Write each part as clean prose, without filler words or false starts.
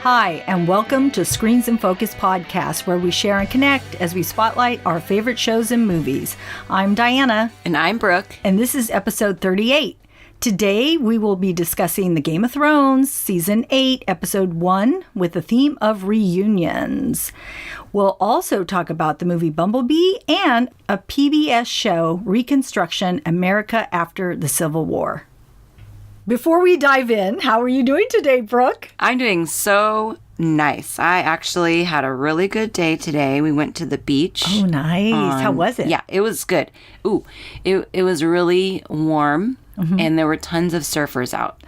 Hi, and welcome to Screens in Focus podcast, where we share and connect as we spotlight our favorite shows and movies. I'm Diana. And I'm Brooke. And this is episode 38. Today, we will be discussing the Game of Thrones, Season 8, Episode 1, with the theme of reunions. We'll also talk about the movie Bumblebee and a PBS show, Reconstruction, America After the Civil War. Before we dive in, how are you doing today, Brooke? I'm doing so nice. I actually had a really good day today. We went to the beach. Oh, nice. How was it? Yeah, it was good. Ooh, it was really warm, and there were tons of surfers out.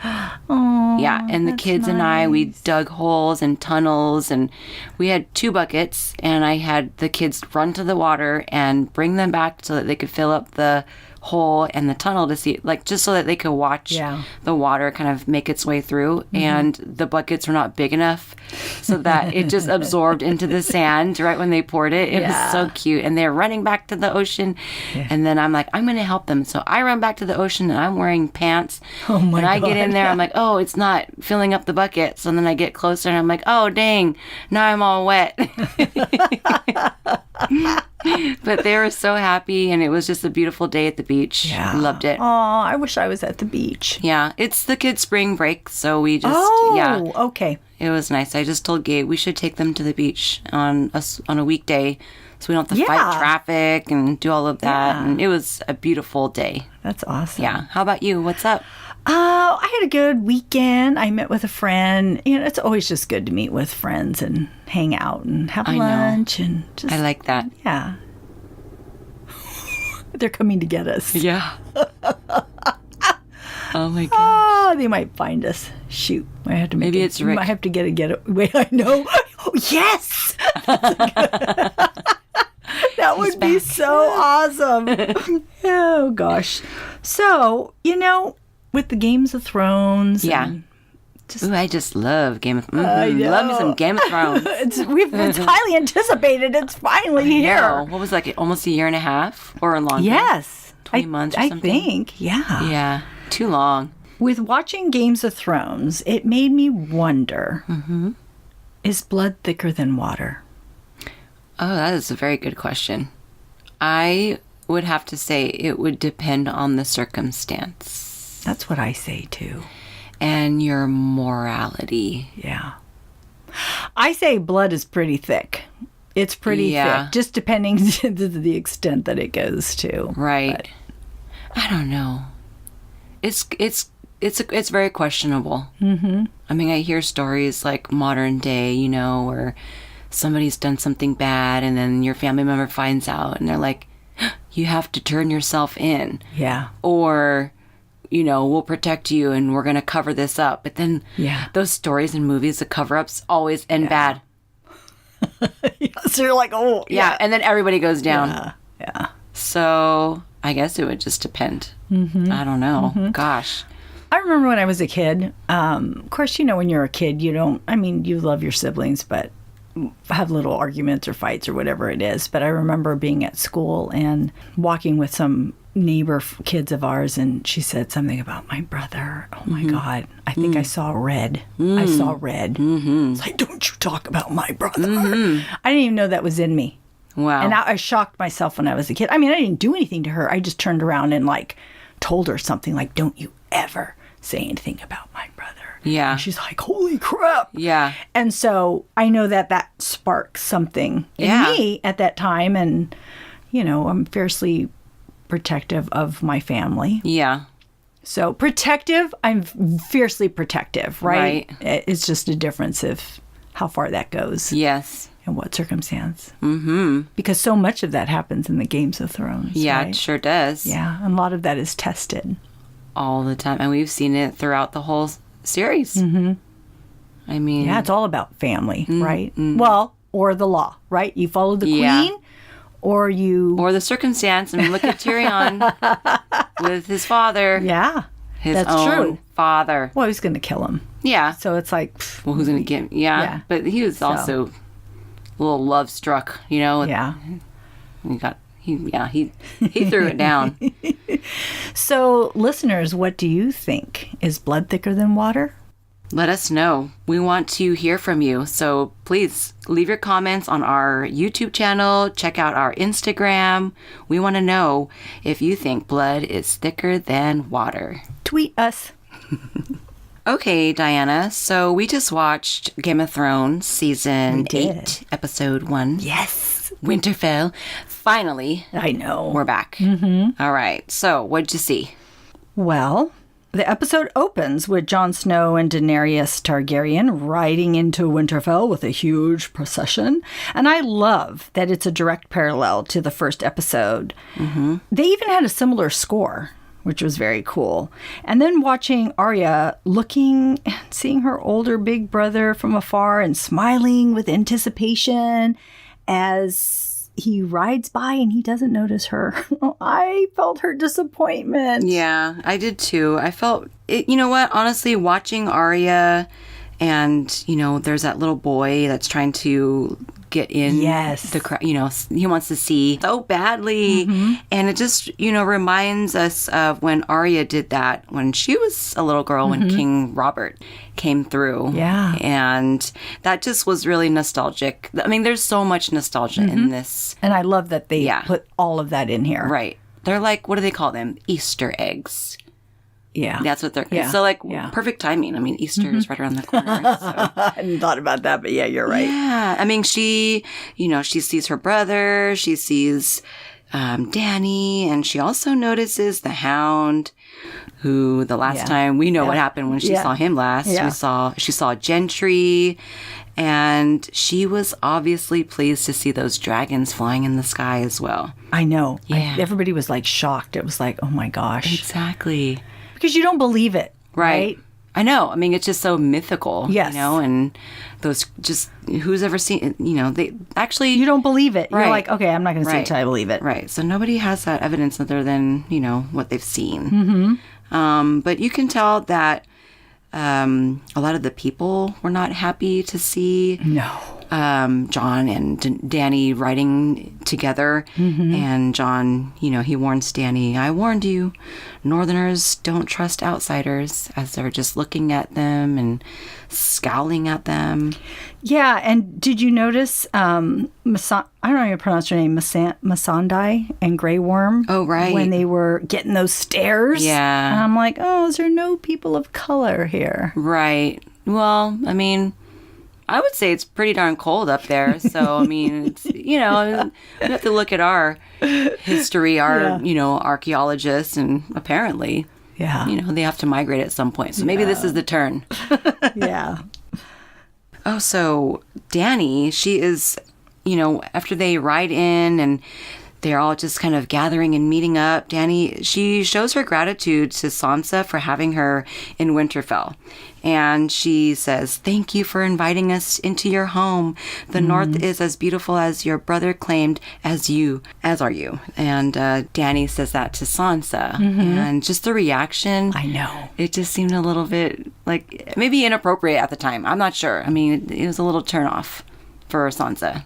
Oh, yeah, and the kids and I, we dug holes and tunnels, and we had 2 buckets, and I had the kids run to the water and bring them back so that they could fill up the hole and the tunnel to see, like, just so that they could watch the water kind of make its way through. And the buckets were not big enough so that it just absorbed into the sand right when they poured it. It was so cute. And they're running back to the ocean. And then I'm like, I'm going to help them. So I run back to the ocean and I'm wearing pants. Oh my God. And I get in there. I'm like, oh, it's not filling up the bucket. So then I get closer and I'm like, oh, dang, now I'm all wet. But they were so happy, and it was just a beautiful day at the beach. Yeah. Loved it. Oh, I wish I was at the beach. Yeah, it's the kids' spring break, so we just, okay. It was nice. I just told Gabe we should take them to the beach on a weekday so we don't have to fight traffic and do all of that. Yeah. And it was a beautiful day. That's awesome. Yeah. How about you? What's up? I had a good weekend. I met with a friend. You know, it's always just good to meet with friends and hang out and have lunch. And just, I like that. Yeah. They're coming to get us. Yeah. Oh my gosh. Oh, they might find us. Shoot. I have to make Maybe it's Rick. I have to get away. I know. Oh, yes. That would be so awesome. Oh, gosh. So, you know, with the Games of Thrones. Yeah. Ooh, I just love Game of Thrones. Love me some Game of Thrones. It's highly anticipated. It's finally here. What was it, like almost a year and a half or longer? Yes. 20 months or something? I think, yeah. Yeah, too long. With watching Games of Thrones, it made me wonder, is blood thicker than water? Oh, that is a very good question. I would have to say it would depend on the circumstance. That's what I say, too. And your morality. Yeah. I say blood is pretty thick. It's pretty thick, just depending to the extent that it goes to. Right. But I don't know. It's very questionable. Mm-hmm. I mean, I hear stories like modern day, you know, where somebody's done something bad and then your family member finds out and they're like, you have to turn yourself in. Yeah. Or, you know, we'll protect you and we're going to cover this up. But then those stories and movies, the cover-ups always end bad. So you're like, oh. Yeah, and then everybody goes down. Yeah. So I guess it would just depend. Mm-hmm. I don't know. Mm-hmm. Gosh. I remember when I was a kid, of course, you know, when you're a kid, you love your siblings, but have little arguments or fights or whatever it is. But I remember being at school and walking with some neighbor kids of ours, and she said something about my brother. Oh my God, I think I saw red. I saw red. It's like, don't you talk about my brother. I didn't even know that was in me. Wow. And I shocked myself when I was a kid. I mean, I didn't do anything to her. I just turned around and like told her something like, don't you ever say anything about my brother. Yeah. And she's like, holy crap. Yeah. And so I know that sparked something in me at that time. And, you know, I'm fiercely protective of my family. Yeah. So protective, I'm fiercely protective, right? It's just a difference of how far that goes. Yes. And what circumstance. Mm-hmm. Because so much of that happens in the Games of Thrones. Yeah, it sure does. Yeah, and a lot of that is tested. All the time. And we've seen it throughout the whole series. Mm-hmm. I mean. Yeah, it's all about family, right? Mm-hmm. Well, or the law, right? You follow the queen. Or the circumstance. I mean, look at Tyrion with his father. Yeah. His own father. Well, he's going to kill him. Yeah. So it's like... Well, who's going to get him? Yeah. But he was also a little love struck, you know? Yeah. He threw it down. So, listeners, what do you think? Is blood thicker than water? let us know. We want to hear from you. So please leave your comments on our YouTube channel. Check out our Instagram. We want to know if you think blood is thicker than water. Tweet us. Okay, Diana. So we just watched Game of Thrones season 8, episode 1. Yes. Winterfell. Finally. I know. We're back. Mm-hmm. All right. So what'd you see? Well, the episode opens with Jon Snow and Daenerys Targaryen riding into Winterfell with a huge procession. And I love that it's a direct parallel to the first episode. Mm-hmm. They even had a similar score, which was very cool. And then watching Arya looking and seeing her older big brother from afar and smiling with anticipation as he rides by and he doesn't notice her. I felt her disappointment. Yeah, I did too. I felt it. You know what? Honestly, watching Arya and, there's that little boy that's trying to get in. Yes. He wants to see so badly. Mm-hmm. And it just, reminds us of when Arya did that when she was a little girl, when King Robert came through. Yeah. And that just was really nostalgic. I mean, there's so much nostalgia in this. And I love that they put all of that in here. Right. They're like, what do they call them? Easter eggs. Yeah. That's what they're... Yeah. So, perfect timing. I mean, Easter is right around the corner. So. I hadn't thought about that, but yeah, you're right. Yeah. I mean, she sees her brother. She sees Dany. And she also notices the Hound, who the last time... We know what happened when she saw him last. Yeah. She saw Gentry. And she was obviously pleased to see those dragons flying in the sky as well. I know. Yeah. Everybody was shocked. It was oh my gosh. Exactly. Because you don't believe it. Right? I know. I mean, it's just so mythical. Yes. And those just, who's ever seen, they actually. You don't believe it. Right. You're like, okay, I'm not going to see it until I believe it. Right. So nobody has that evidence other than, what they've seen. Mm-hmm. But you can tell that a lot of the people were not happy to see. No. John and Dany riding together. Mm-hmm. And John, he warns Dany, I warned you, Northerners don't trust outsiders, as they're just looking at them and scowling at them. Yeah, and did you notice, I don't know how to pronounce her name, Missandei and Grey Worm? Oh, right. When they were getting those stairs? Yeah. And I'm like, oh, is there no people of color here? Right. Well, I mean... I would say it's pretty darn cold up there. So, I mean, it's, we have to look at our history, archaeologists, and apparently, they have to migrate at some point. So maybe this is the turn. Yeah. Oh, so Dany, she is, after they ride in and they're all just kind of gathering and meeting up, Dany, she shows her gratitude to Sansa for having her in Winterfell. And she says, thank you for inviting us into your home. The North is as beautiful as your brother claimed, as are you. And Dany says that to Sansa. Mm-hmm. And just the reaction. I know. It just seemed a little bit maybe inappropriate at the time. I'm not sure. I mean, it was a little turn off for Sansa.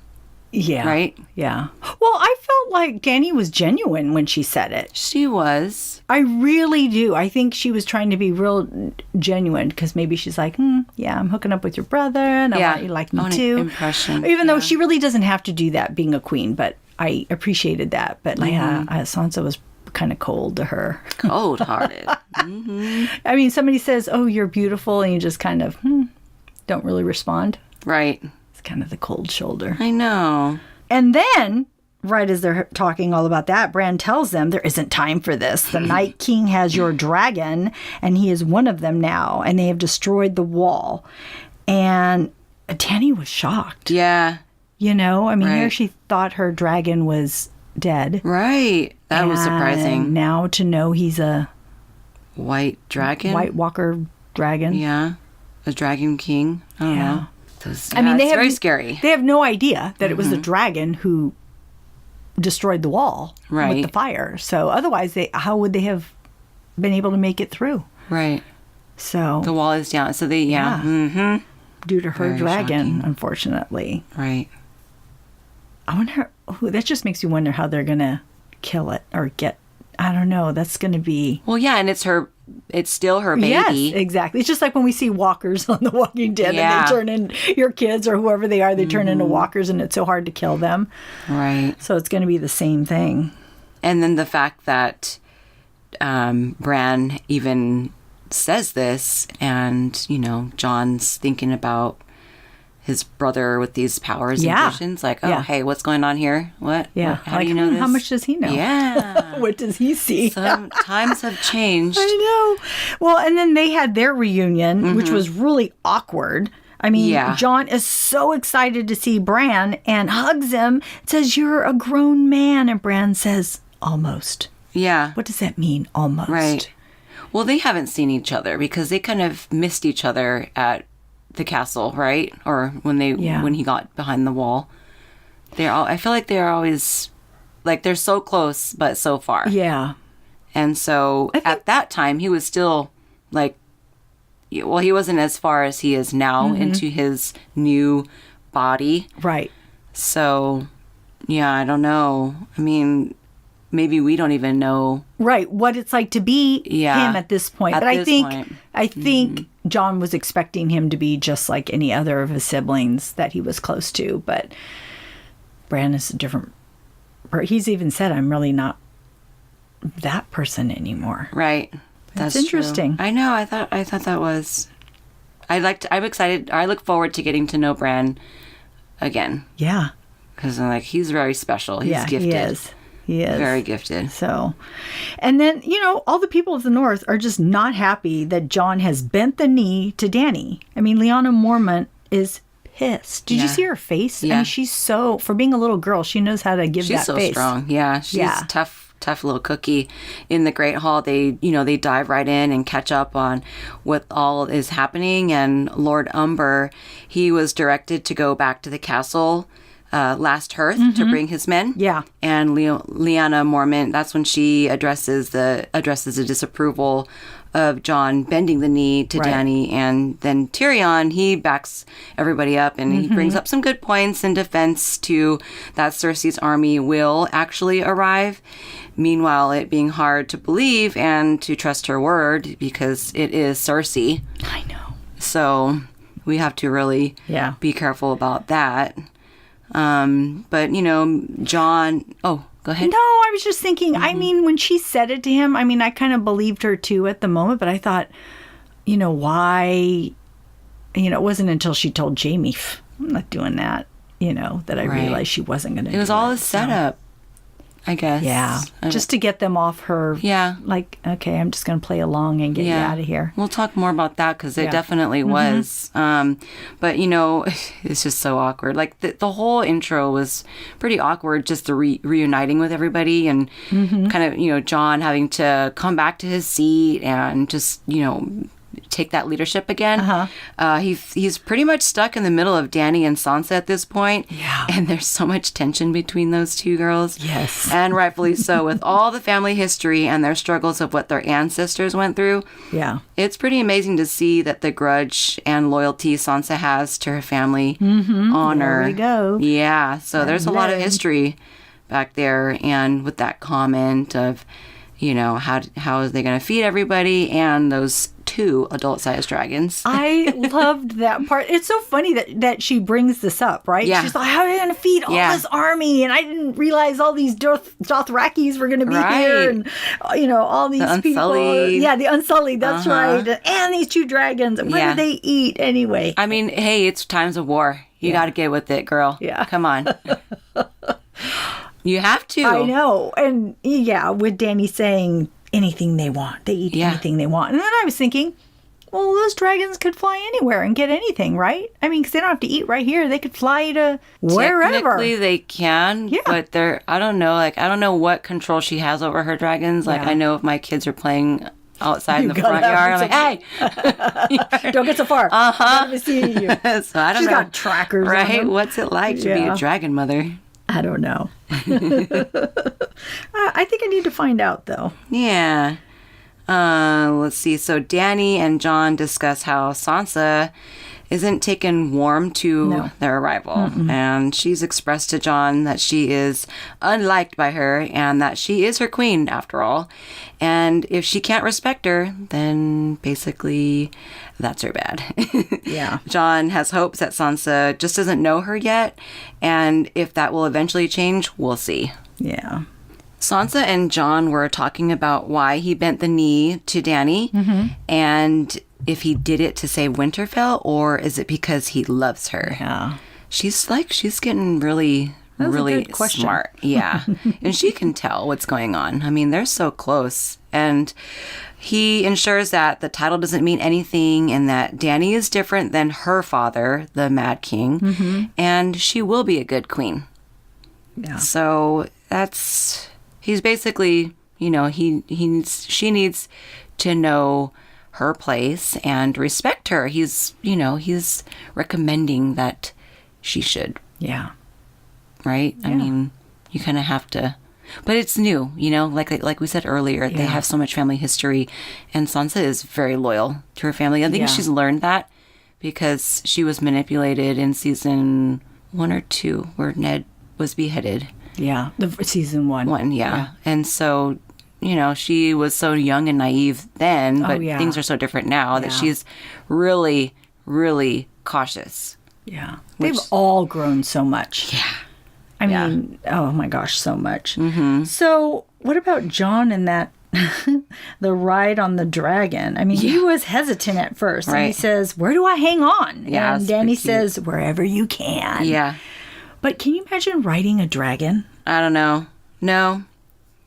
Yeah. Right? Yeah. Well, I felt like Dany was genuine when she said it. She was. I really do. I think she was trying to be real genuine because maybe she's like, yeah, I'm hooking up with your brother and I want you to like me too. Impression. Even though she really doesn't have to do that being a queen, but I appreciated that. But Sansa was kind of cold to her. Cold-hearted. Mm-hmm. I mean, somebody says, oh, you're beautiful, and you just kind of don't really respond. Right. Kind of the cold shoulder. I know. And then, right as they're talking all about that, Bran tells them there isn't time for this. The Night King has your dragon, and he is one of them now, and they have destroyed the wall. And Dany was shocked. Yeah. Here she thought her dragon was dead. Right. That was surprising. Now to know he's a White dragon? White Walker dragon. Yeah. A dragon king. I don't know. It's very scary. They have no idea that it was the dragon who destroyed the wall with the fire. So otherwise, how would they have been able to make it through? Right. So the wall is down. So due to her very dragon, shocking. unfortunately. Right. I wonder. That just makes you wonder how they're gonna kill it or get. I don't know. That's gonna be. Well, yeah, and it's her it's still her baby. Yes, exactly. It's just like when we see walkers on The Walking Dead and they turn in your kids or whoever they are, they turn into walkers and it's so hard to kill them. Right. So it's going to be the same thing. And then the fact that Bran even says this, and, you know, John's thinking about his brother with these powers and visions. Like, oh, hey, what's going on here? What? Yeah. How do you know this? How much does he know? Yeah. What does he see? Some times have changed. I know. Well, and then they had their reunion, which was really awkward. I mean, John is so excited to see Bran and hugs him, says, "You're a grown man." And Bran says, "Almost." Yeah. What does that mean, almost? Right. Well, they haven't seen each other because they kind of missed each other at the castle, right? Or when he got behind the wall. I feel like they're always, like, they're so close, but so far. Yeah. And so at that time, he was still, like, well, he wasn't as far as he is now into his new body. Right. So, yeah, I don't know. I mean, maybe we don't even know. Right. What it's like to be him at this point. But I think John was expecting him to be just like any other of his siblings that he was close to. But Bran is a different. He's even said, "I'm really not that person anymore." Right. That's interesting. True. I know. I thought that was. I'm excited. I look forward to getting to know Bran again. Yeah. Because I'm like, he's very special. He's gifted. He is. He is. Very gifted. So, and then, you know, all the people of the North are just not happy that John has bent the knee to Dany. I mean, Lyanna Mormont is pissed. Did you see her face? Yeah. I mean, she's so, for being a little girl, she knows how to give that face. She's so strong. Yeah. She's tough little cookie. In the Great Hall, they dive right in and catch up on what all is happening. And Lord Umber, he was directed to go back to the castle last hearth to bring his men. Yeah. And Lyanna Mormont, that's when she addresses the disapproval of John bending the knee to Dany. And then Tyrion, he backs everybody up and he brings up some good points in defense to that Cersei's army will actually arrive. Meanwhile, it being hard to believe and to trust her word because it is Cersei. I know. So we have to really be careful about that. But, you know, John... Oh, go ahead. No, I was just thinking, I mean, when she said it to him, I mean, I kind of believed her too at the moment, but I thought, you know, why... You know, it wasn't until she told Jaime, "I'm not doing that," you know, that I realized she wasn't going to do it. It was all a setup, I guess. Yeah. Just to get them off her. Yeah. Like, okay, I'm just going to play along and get you out of here. We'll talk more about that because it definitely was. But, you know, it's just so awkward. Like, the whole intro was pretty awkward, just the reuniting with everybody and kind of, you know, John having to come back to his seat and just, you know, take that leadership again. He's pretty much stuck in the middle of Dany and Sansa at this point. Yeah. And there's so much tension between those two girls. Yes. And rightfully so, with all the family history and their struggles of what their ancestors went through. Yeah. It's pretty amazing to see that the grudge and loyalty Sansa has to her family honor. There we go. Yeah. So there's a lot of history back there. And with that comment of, you know, how are they going to feed everybody and those 2 adult-sized dragons. I loved that part. It's so funny that she brings this up, right? Yeah. She's like, how are they going to feed all this army? And I didn't realize all these Dothrakis were going to be here. And, you know, all these people. Yeah, the Unsullied. That's right. And these 2 dragons. What do they eat anyway? I mean, hey, it's times of war. You got to get with it, girl. Yeah. Come on. You have to. I know. And with Dany saying anything they want. They eat anything they want. And then I was thinking, well, those dragons could fly anywhere and get anything, right? I mean, because they don't have to eat right here. They could fly to wherever. Technically, they can. Yeah. But I don't know. Like, I don't know what control she has over her dragons. Like, I know if my kids are playing outside in the front yard, I'm like, hey, don't get so far. Let me see you. So I don't know. She's got trackers. Right? What's it like to be a dragon mother? I don't know. I think I need to find out, though. Yeah. Let's see. So Dany and Jon discuss how Sansa isn't taken warm to their arrival. And she's expressed to John that she is unliked by her and that she is her queen after all. And if she can't respect her, then basically that's her bad. Yeah. John has hopes that Sansa just doesn't know her yet. And if that will eventually change, we'll see. Yeah. Sansa and John were talking about why he bent the knee to Dany and if he did it to save Winterfell or is it because he loves her? Yeah. She's getting really smart. Yeah. And she can tell what's going on. I mean, they're so close. And he ensures that the title doesn't mean anything and that Dany is different than her father, the Mad King, and she will be a good queen. Yeah. So he's basically, she needs to know her place and respect her. He's recommending that she should. Yeah. Right? Yeah. I mean, you kind of have to, but it's new, like we said earlier, they have so much family history and Sansa is very loyal to her family. I think she's learned that because she was manipulated in season 1 or 2 where Ned was beheaded. Yeah, the season 1. Yeah. And so, she was so young and naive then, but things are so different now that she's really, really cautious. Yeah. They've all grown so much. Yeah. I mean, oh my gosh, so much. So what about John and that, the ride on the dragon? I mean, he was hesitant at first. Right. And he says, where do I hang on? Yeah, and Dany says, wherever you can. Yeah. But can you imagine riding a dragon? I don't know. No.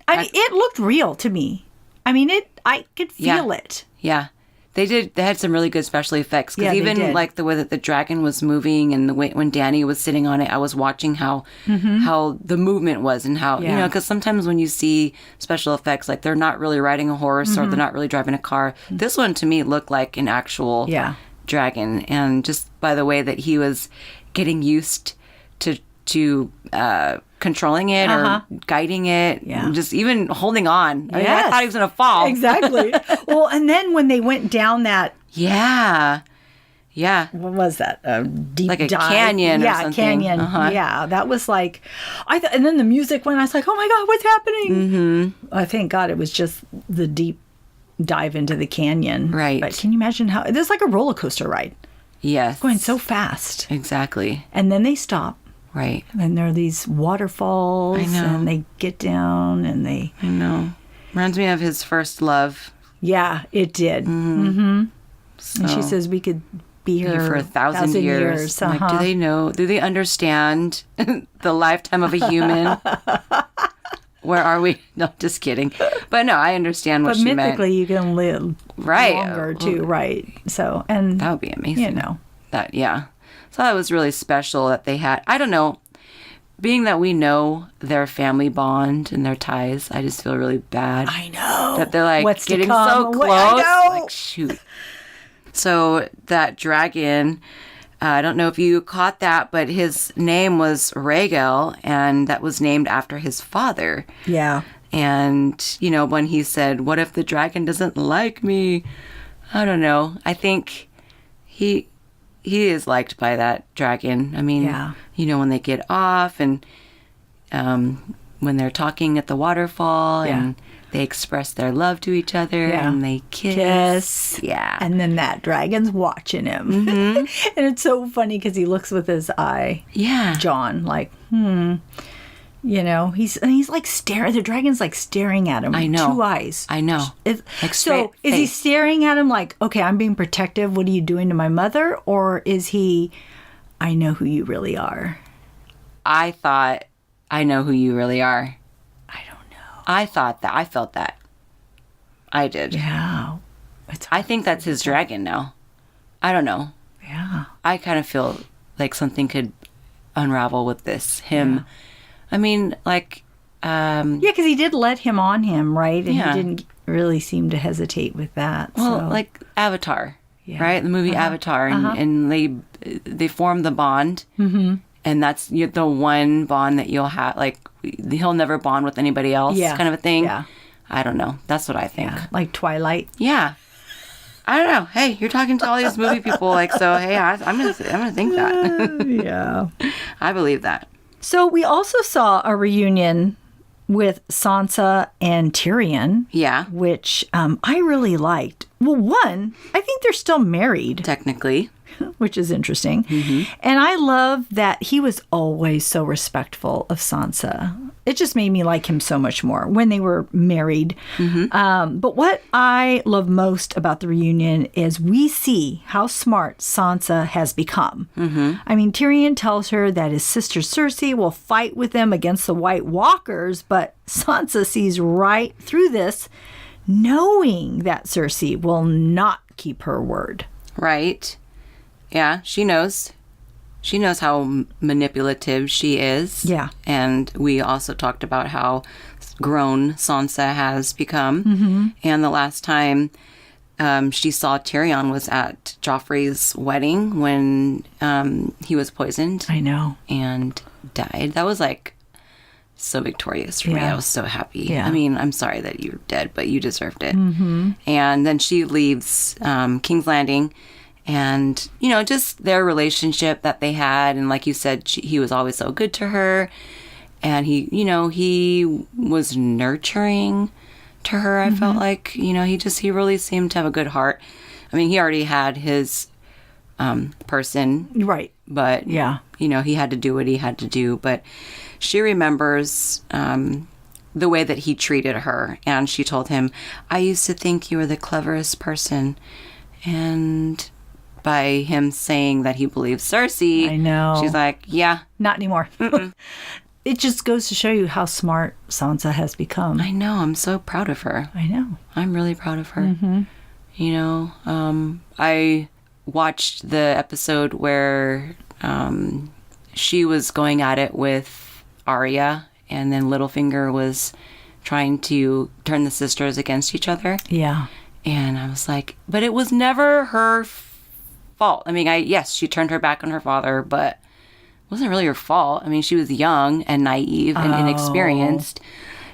I mean, it looked real to me. I mean, I could feel it. Yeah. They had some really good special effects. Because even like the way that the dragon was moving and the way when Dany was sitting on it, I was watching how the movement was and how, because sometimes when you see special effects, like they're not really riding a horse or they're not really driving a car. This one to me looked like an actual dragon. And just by the way that he was getting used to controlling it or guiding it, just even holding on. I mean, I thought he was going to fall. Exactly. Well, and then when they went down that... Yeah. What was that? A deep like a dive? canyon or something. Canyon. Yeah, that was like... and then the music went, I was like, oh my God, what's happening? Thank God it was just the deep dive into the canyon. Right. But can you imagine how... It was like a roller coaster ride. Yes. Going so fast. Exactly. And then they stop. Right. And there are these waterfalls. I know. And they get down and they... I know. Reminds me of his first love. Yeah, it did. So, and she says we could be here for 1,000 years. Like, do they know? Do they understand the lifetime of a human? Where are we? No, just kidding. But no, I understand what she meant. But mythically, you can live longer too, right? So, and that would be amazing. That, So that was really special that they had. I don't know. Being that we know their family bond and their ties, I just feel really bad. I know. That they're like What's getting to come? so close. I know. Like, shoot. So that dragon, I don't know if you caught that, but his name was Rhaegal, and that was named after his father. Yeah. And, when he said, what if the dragon doesn't like me? I don't know. I think he is liked by that dragon. I mean, when they get off and when they're talking at the waterfall and they express their love to each other and they kiss. Yeah. And then that dragon's watching him. And it's so funny because he looks with his eye. Yeah. John, like, he's like staring. The dragon's like staring at him. I know. 2 eyes. I know. So is he staring at him like, okay, I'm being protective. What are you doing to my mother? Or is he, I know who you really are? I thought, I know who you really are. I don't know. I thought that. I felt that. I did. Yeah. I think that's his dragon now. I don't know. Yeah. I kind of feel like something could unravel with this. Him. I mean, like... because he did let him on him, right? And he didn't really seem to hesitate with that. Well, like Avatar, right? The movie Avatar. And they form the bond. And that's the one bond that you'll have. Like, he'll never bond with anybody else kind of a thing. Yeah. I don't know. That's what I think. Yeah. Like Twilight. Yeah. I don't know. Hey, you're talking to all these movie people, like, so hey, I'm gonna think that. Yeah. I believe that. So we also saw a reunion with Sansa and Tyrion. Yeah. Which I really liked. Well, one, I think they're still married. Technically. Which is interesting. And I love that he was always so respectful of Sansa. It just made me like him so much more when they were married. But what I love most about the reunion is we see how smart Sansa has become. I mean, Tyrion tells her that his sister Cersei will fight with them against the White Walkers, but Sansa sees right through this, knowing that Cersei will not keep her word. Right. Yeah, she knows. She knows how manipulative she is. Yeah. And we also talked about how grown Sansa has become. And the last time she saw Tyrion was at Joffrey's wedding when he was poisoned. I know. And died. That was like so victorious for me. I was so happy. Yeah. I mean, I'm sorry that you're dead, but you deserved it. And then she leaves King's Landing. And, you know, just their relationship that they had. And like you said, he was always so good to her. And he was nurturing to her, I felt like. You know, he really seemed to have a good heart. I mean, he already had his person. Right. But, Yeah. you know, he had to do what he had to do. But she remembers the way that he treated her. And she told him, I used to think you were the cleverest person. And by him saying that he believes Cersei, I know. She's like, yeah. Not anymore. It just goes to show you how smart Sansa has become. I know. I'm so proud of her. I know. I'm really proud of her. You know, I watched the episode where she was going at it with Arya, and then Littlefinger was trying to turn the sisters against each other. Yeah. And I was like, but it was never her fault. I mean, yes, she turned her back on her father, but it wasn't really her fault. I mean, she was young and naive and inexperienced,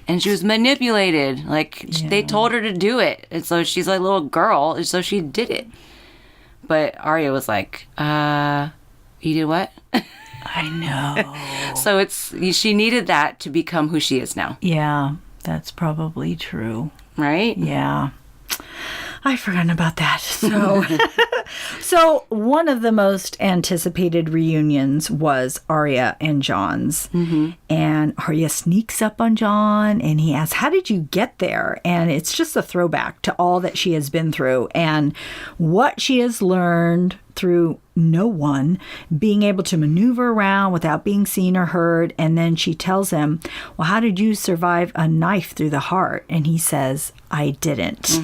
and she was manipulated. Like, they told her to do it. And so she's like a little girl, and so she did it. But Arya was like, you did what? I know. So she needed that to become who she is now. Yeah, that's probably true. Right? Yeah. I've forgotten about that. So one of the most anticipated reunions was Arya and Jon's. And Arya sneaks up on Jon and he asks, how did you get there? And it's just a throwback to all that she has been through and what she has learned through no one being able to maneuver around without being seen or heard. And then she tells him, well, how did you survive a knife through the heart? And he says, I didn't.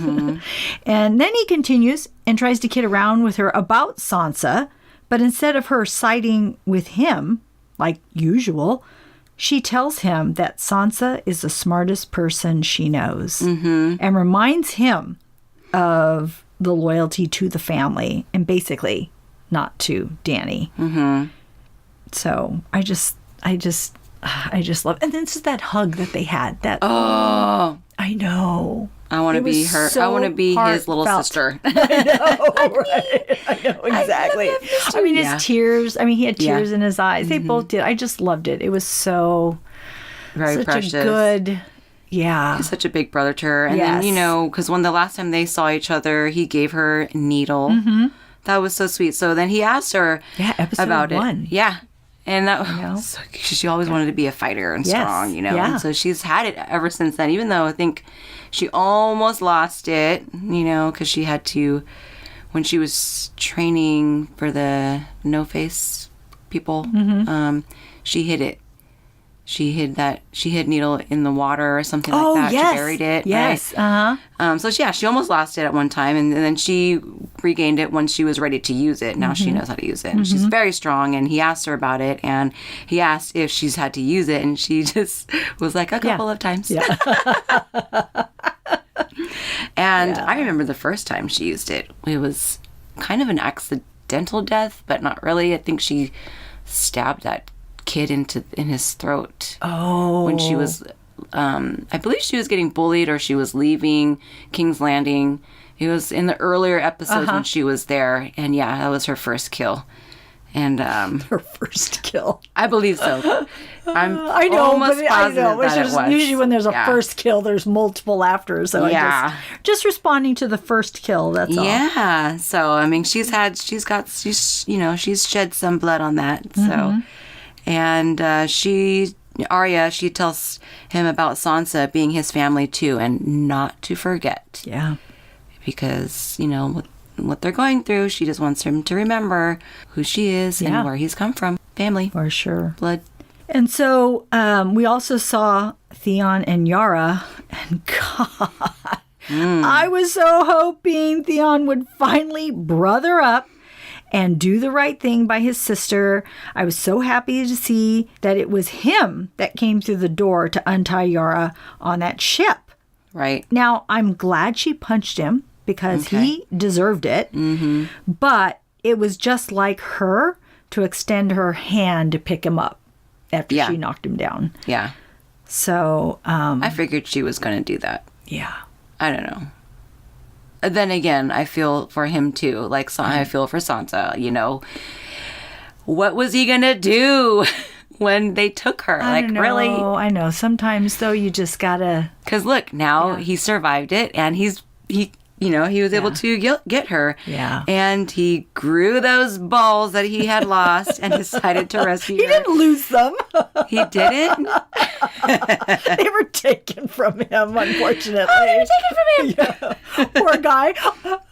And then he continues and tries to kid around with her about Sansa. But instead of her siding with him, like usual, she tells him that Sansa is the smartest person she knows and reminds him of the loyalty to the family and basically not to Dany. So I just love, and then it's that hug that they had. I know. I want to be her. So I want to be his little sister. I know, right? I know, exactly. I mean, his tears. I mean, he had tears in his eyes. They both did. I just loved it. It was so very such precious. A good. Yeah. He's such a big brother to her. And then, you know, because when the last time they saw each other, he gave her a needle. That was so sweet. So then he asked her about 1. it. Yeah. And that was, she always wanted to be a fighter and strong, you know. Yeah. And so she's had it ever since then, even though I think she almost lost it, you know, because she had to, when she was training for the no-face people, she hid it. She hid needle in the water or something like that. Yes. She buried it. Yes. Right? So yeah, she almost lost it at one time, and then she regained it when she was ready to use it. Now she knows how to use it. And she's very strong, and he asked her about it, and he asked if she's had to use it, and she just was like, a couple of times. Yeah. And I remember the first time she used it. It was kind of an accidental death, but not really. I think she stabbed that kid in his throat. When she was I believe she was getting bullied, or she was leaving King's Landing, It was in the earlier episodes when she was there, and yeah, that was her first kill. And Her first kill. I believe so. I know, almost but I positive know. that it was. Usually when there's a first kill, there's multiple after. So I just responding to the first kill. That's all. Yeah. So I mean, she's shed some blood on that. So, and Arya, she tells him about Sansa being his family too, and not to forget. Yeah. Because what they're going through, she just wants him to remember who she is and where he's come from. Family. For sure. Blood. And so we also saw Theon and Yara, and God, I was so hoping Theon would finally brother up and do the right thing by his sister. I was so happy to see that it was him that came through the door to untie Yara on that ship. Right. Now, I'm glad she punched him because he deserved it. Mm-hmm. But it was just like her to extend her hand to pick him up after she knocked him down. Yeah. So, I figured she was going to do that. Yeah. I don't know. Then again, I feel for him too. Like, I feel for Sansa, What was he going to do when they took her? Really? I know. Sometimes, though, you just got to... Because look, now he survived it, and he was able to get her. Yeah. And he grew those balls that he had lost and decided to rescue her. He didn't lose them. He didn't? They were taken from him, unfortunately. Oh, they were taken from him. Yeah. Poor guy.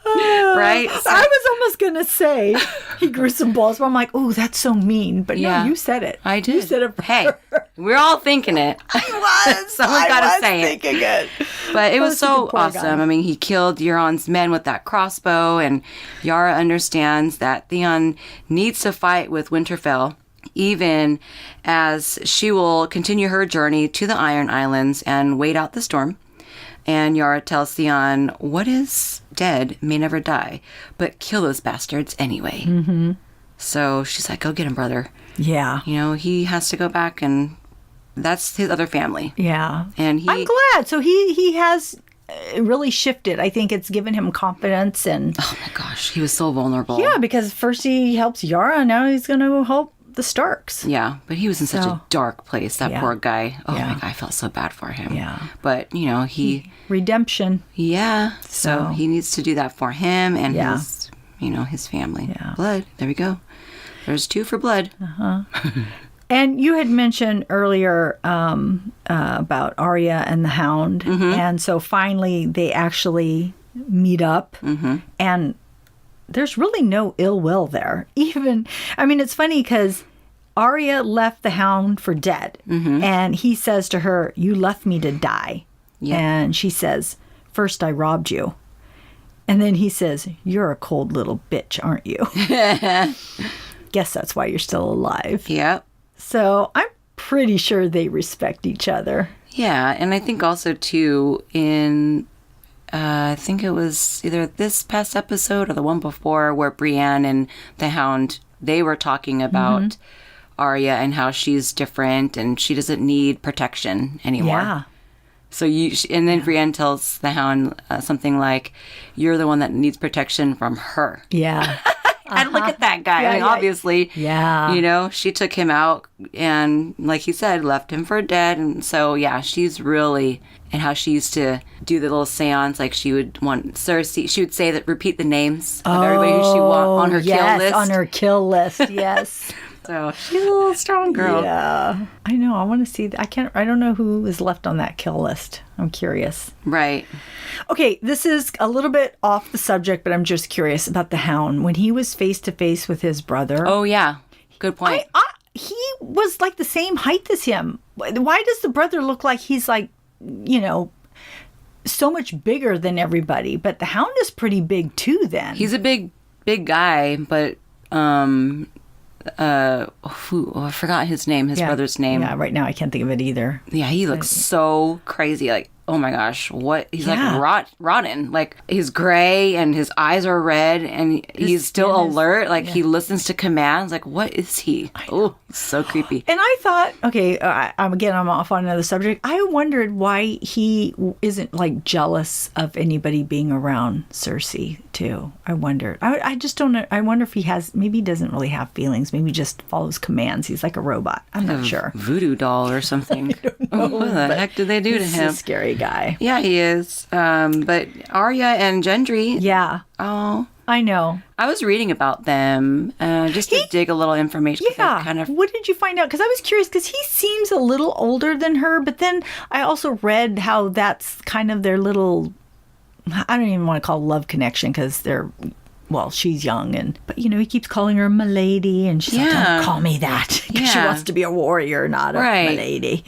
Right? So, I was almost going to say he grew some balls, but I'm like, oh, that's so mean. But no, you said it. I did. You said it. Hey, we're all thinking it. I was. Someone's got to say it. Thinking it. But it was so awesome. Guy. I mean, he killed Euron's men with that crossbow, and Yara understands that Theon needs to fight with Winterfell, even as she will continue her journey to the Iron Islands and wait out the storm. And Yara tells Theon, what is dead may never die, but kill those bastards anyway. Mm-hmm. So she's like, go get him, brother. Yeah. He has to go back, and that's his other family. Yeah. And I'm glad. So he has really shifted. I think it's given him confidence. And oh my gosh, he was so vulnerable. Yeah, because first he helps Yara, now he's going to help the Starks. Yeah, but he was in such a dark place, that poor guy. Oh my God, I felt so bad for him. Yeah. But, he... Redemption. Yeah. So he needs to do that for him and his, his family. Yeah. Blood. There we go. There's 2 for blood. Uh-huh. And you had mentioned earlier about Arya and the Hound. Mm-hmm. And so finally they actually meet up. Mm-hmm. And there's really no ill will there. It's funny because Arya left the Hound for dead. Mm-hmm. And he says to her, you left me to die. Yeah. And she says, first I robbed you. And then he says, you're a cold little bitch, aren't you? Guess that's why you're still alive. Yep. So I'm pretty sure they respect each other. Yeah. And I think also, too, I think it was either this past episode or the one before where Brienne and the Hound, they were talking about Arya and how she's different and she doesn't need protection anymore. Yeah. So then Brienne tells the Hound something like, you're the one that needs protection from her. Yeah. And look at that guy. Yeah, obviously, she took him out and, like he said, left him for dead. And so, she's really, and how she used to do the little seance, like she would want Cersei, she would say that, repeat the names of everybody who she want on her kill list. On her kill list, yes. So she's a little strong girl. Yeah. I know. I want to see. I don't know who is left on that kill list. I'm curious. Right. Okay. This is a little bit off the subject, but I'm just curious about the Hound. When he was face to face with his brother. Oh, yeah. Good point. He was like the same height as him. Why does the brother look like he's like, so much bigger than everybody? But the Hound is pretty big too then. He's a big guy, but I forgot his name, his brother's name. Yeah, right now I can't think of it either. Yeah, he looks so crazy. Like, oh my gosh, what? He's Yeah. like rotten. Like, he's gray and his eyes are red and he's still skin is- alert. Like, he listens to commands. Like, what is he? Oh, so creepy. And I thought, okay, I'm off on another subject. I wondered why he isn't like jealous of anybody being around Cersei too. I wondered. I just don't know. I wonder if he has. Maybe he doesn't really have feelings. Maybe he just follows commands. He's like a robot. I'm not sure. Voodoo doll or something. What the heck did they do to He's him? a scary guy. Yeah, he is. But Arya and Gendry. Yeah, Oh, I know. I was reading about them just to dig a little information. 'cause I Yeah. kind of. What did you find out? Because I was curious because he seems a little older than her, but then I also read how that's kind of their little, I don't even want to call it love connection because they're, well, she's young but he keeps calling her milady and she's like, Yeah. don't call me that because she Yeah. wants to be a warrior, not a Right. milady.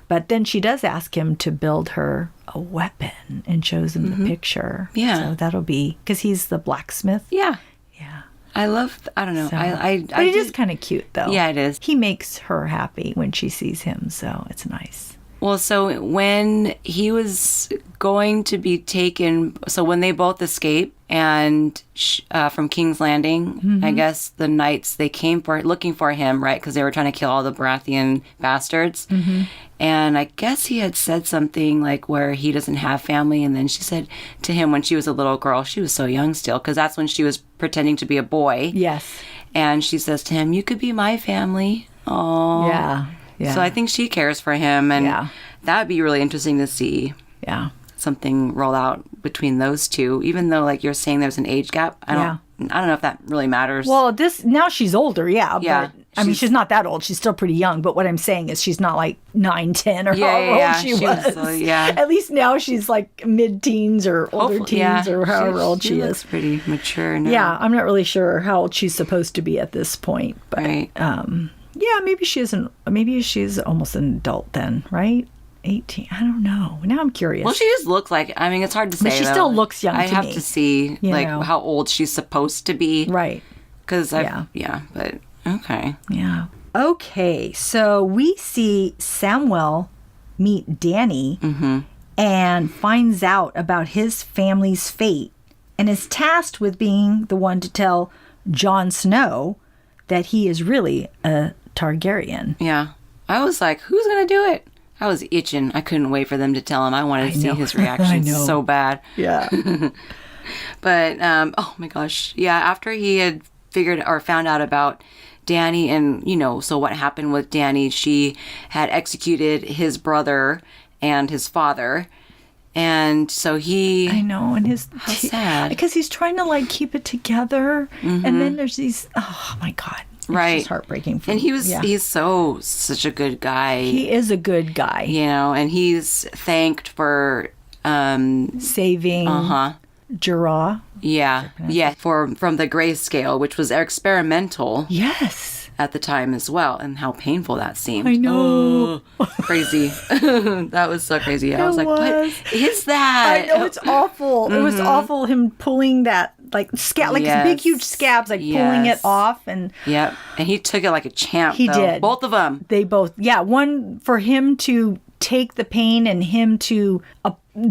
But then she does ask him to build her a weapon and shows him the picture. Yeah. So that'll be, because he's the blacksmith. Yeah. Yeah. I love, I don't know. So, I but it is did- kind of cute, though. Yeah, it is. He makes her happy when she sees him, so it's nice. Well, so when he was going to be taken, so when they both escape and from King's Landing, I guess the knights, they came looking for him, right? Because they were trying to kill all the Baratheon bastards. And I guess he had said something like where he doesn't have family. And then she said to him when she was a little girl, she was so young still, because that's when she was pretending to be a boy. Yes. And she says to him, you could be my family. Oh. Yeah. Yeah. So I think she cares for him, and Yeah. that would be really interesting to see Yeah. something roll out between those two. Even though, like you're saying, there's an age gap. I don't know if that really matters. Well, now she's older, yeah. Yeah, But, I mean, she's not that old. She's still pretty young. But what I'm saying is she's not like 9, 10 or however old she was. yeah. At least now she's like mid-teens or older Hopefully, teens or however old she looks is. pretty mature now. Yeah, I'm not really sure how old she's supposed to be at this point. But Right. yeah, maybe she's almost an adult then, right? 18. I don't know. Now I'm curious. Well, she just looks like, I mean, it's hard to say. But she though. still looks young I to have me, to see, you like, know. how old she's supposed to be. Right. Because, Yeah. but, okay. Yeah. Okay, so we see Samuel meet Danny and finds out about his family's fate and is tasked with being the one to tell Jon Snow that he is really a Targaryen. Yeah. I was like, who's going to do it? I was itching. I couldn't wait for them to tell him. I wanted to see know. his reaction know. so bad. Yeah. But, oh my gosh. Yeah, after he had figured or found out about Danny and, so what happened with Danny, she had executed his brother and his father. And so I know, and How sad. because he's trying to like keep it together, and then there's these. Oh my God, it's Right. just heartbreaking. For And me. he's such a good guy, he is a good guy, and he's thanked for, saving Jorah. yeah, from the grayscale, which was experimental Yes, at the time as well, and how painful that seemed. I know. Crazy. That was so crazy. I was like, was. what is that? I know, it's awful. It was awful. Him pulling that like scab, like Yes. big huge scabs, like pulling it Yes. off, and Yep. And he took it like a champ. He though. did. Both of them. they both. Yeah, one for him to take the pain and him to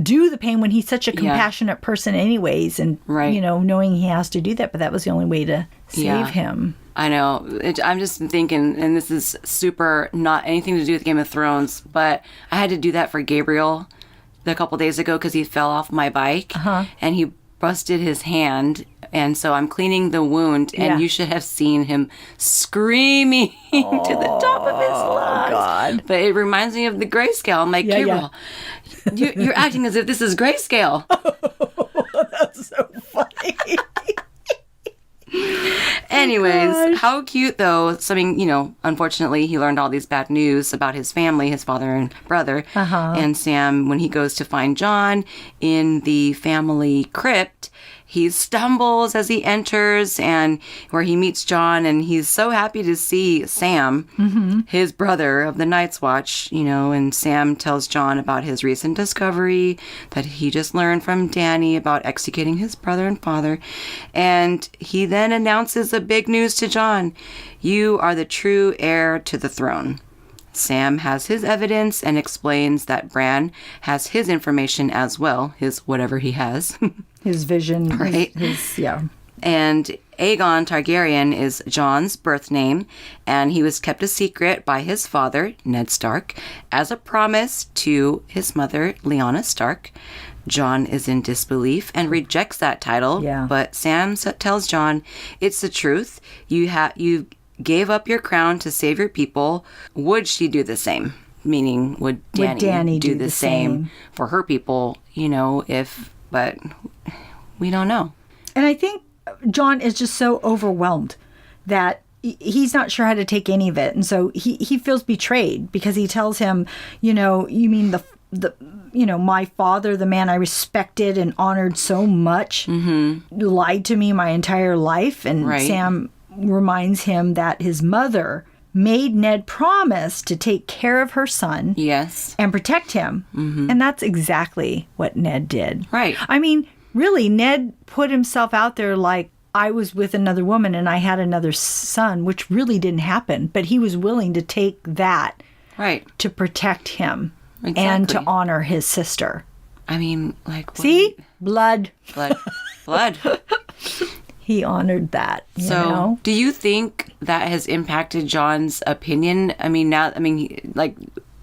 do the pain when he's such a compassionate person anyways, and Right. knowing he has to do that, but that was the only way to save Yeah. him. I know. I'm just thinking, and this is super not anything to do with Game of Thrones, but I had to do that for Gabriel a couple days ago because he fell off my bike and he busted his hand. And so I'm cleaning the wound, and Yeah. you should have seen him screaming to the top of his lungs. God. But it reminds me of the grayscale. I'm like, Yeah, Gabriel, you're acting as if this is grayscale. That's so funny. Anyways, gosh. how cute though. Something, unfortunately, he learned all these bad news about his family, his father and brother. And Sam, when he goes to find John in the family crypt, he stumbles as he enters and where he meets John, and he's so happy to see Sam, his brother of the Night's Watch, and Sam tells John about his recent discovery that he just learned from Danny about executing his brother and father. And he then announces the big news to John. You are the true heir to the throne. Sam has his evidence and explains that Bran has his information as well, his whatever he has. His vision. Right. Yeah. And Aegon Targaryen is Jon's birth name, and he was kept a secret by his father, Ned Stark, as a promise to his mother, Lyanna Stark. Jon is in disbelief and rejects that title, but Sam tells Jon, it's the truth. You gave up your crown to save your people. Would she do the same? Meaning, would Dany do the same for her people? But we don't know. And I think Jon is just so overwhelmed that he's not sure how to take any of it. And so he feels betrayed because he tells him, you mean my father, the man I respected and honored so much, lied to me my entire life. And Sam reminds him that his mother made Ned promise to take care of her son. Yes. And protect him. And that's exactly what Ned did. Right. I mean, really, Ned put himself out there like, I was with another woman and I had another son, which really didn't happen. But he was willing to take that to protect him and to honor his sister. I mean, see? Blood. Blood. He honored that. Do you think that has impacted Jon's opinion? I mean,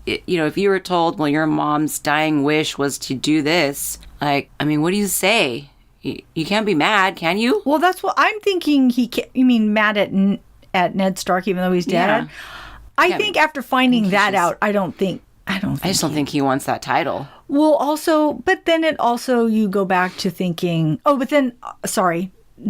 if you were told, well, your mom's dying wish was to do this, what do you say? You can't be mad, can you? Well, that's what I'm thinking. You mean mad at Ned Stark, even though he's dead? Yeah. I think after finding that out, I just don't think he wants that title. Well, also, but then you go back to thinking,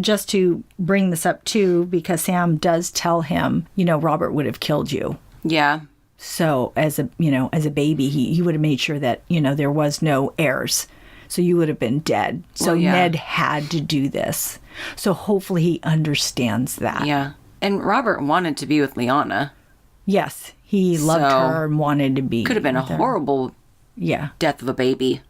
just to bring this up too, because Sam does tell him, Robert would have killed you. Yeah. So as a baby, he would have made sure that, there was no heirs. So you would have been dead. So Ned had to do this. So hopefully he understands that. Yeah. And Robert wanted to be with Lyanna. Yes. He loved her and wanted to be. Could have been a horrible death of a baby.